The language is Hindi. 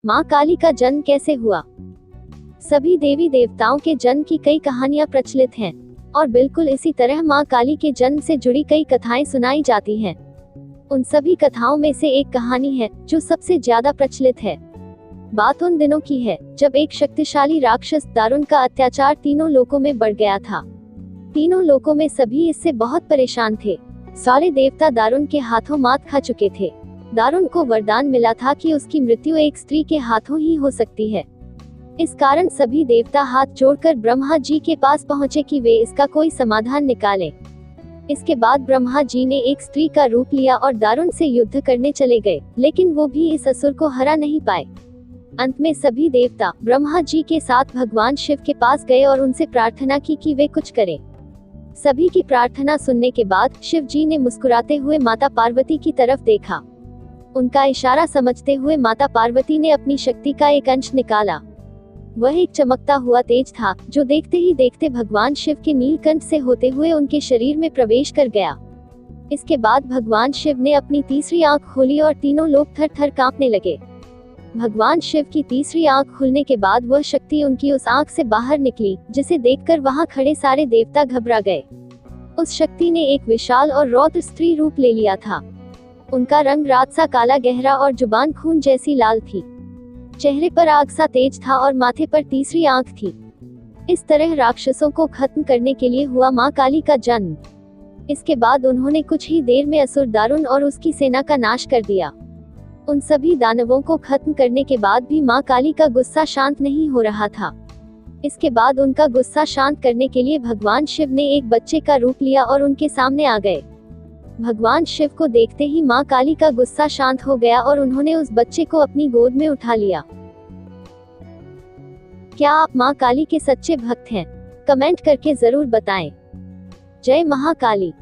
माँ काली का जन्म कैसे हुआ? सभी देवी देवताओं के जन्म की कई कहानियां प्रचलित हैं और बिल्कुल इसी तरह माँ काली के जन्म से जुड़ी कई कथाएं सुनाई जाती हैं। उन सभी कथाओं में से एक कहानी है जो सबसे ज्यादा प्रचलित है। बात उन दिनों की है जब एक शक्तिशाली राक्षस दारुण का अत्याचार तीनों लोकों में बढ़ गया था। तीनों लोकों में सभी इससे बहुत परेशान थे। सारे देवता दारुण के हाथों मात खा चुके थे। दारुण को वरदान मिला था कि उसकी मृत्यु एक स्त्री के हाथों ही हो सकती है। इस कारण सभी देवता हाथ जोड़कर ब्रह्मा जी के पास पहुंचे कि वे इसका कोई समाधान निकालें। इसके बाद ब्रह्मा जी ने एक स्त्री का रूप लिया और दारुण से युद्ध करने चले गए, लेकिन वो भी इस असुर को हरा नहीं पाए। अंत में सभी देवता ब्रह्मा जी के साथ भगवान शिव के पास गए और उनसे प्रार्थना की कि वे कुछ करें। सभी की प्रार्थना सुनने के बाद शिव जी ने मुस्कुराते हुए माता पार्वती की तरफ देखा। उनका इशारा समझते हुए माता पार्वती ने अपनी शक्ति का एक अंश निकाला। वह एक चमकता हुआ तेज था जो देखते ही देखते भगवान शिव के नीलकंठ से होते हुए उनके शरीर में प्रवेश कर गया। इसके बाद भगवान शिव ने अपनी तीसरी आंख खोली और तीनों लोग थर थर कांपने लगे। भगवान शिव की तीसरी आंख खुलने के बाद वह शक्ति उनकी उस आंख से बाहर निकली, जिसे देखकर वहां खड़े सारे देवता घबरा गए। उस शक्ति ने एक विशाल और रौद्र स्त्री रूप ले लिया था। उनका रंग रात सा काला गहरा और जुबान खून जैसी लाल थी। चेहरे पर आग सा तेज था और माथे पर तीसरी आंख थी। इस तरह राक्षसों को खत्म करने के लिए हुआ माँ काली का जन्म। इसके बाद उन्होंने कुछ ही देर में असुर दारुण और उसकी सेना का नाश कर दिया। उन सभी दानवों को खत्म करने के बाद भी माँ काली का गुस्सा शांत नहीं हो रहा था। इसके बाद उनका गुस्सा शांत करने के लिए भगवान शिव ने एक बच्चे का रूप लिया और उनके सामने आ गए। भगवान शिव को देखते ही माँ काली का गुस्सा शांत हो गया और उन्होंने उस बच्चे को अपनी गोद में उठा लिया। क्या आप माँ काली के सच्चे भक्त हैं? कमेंट करके जरूर बताएं। जय महाकाली।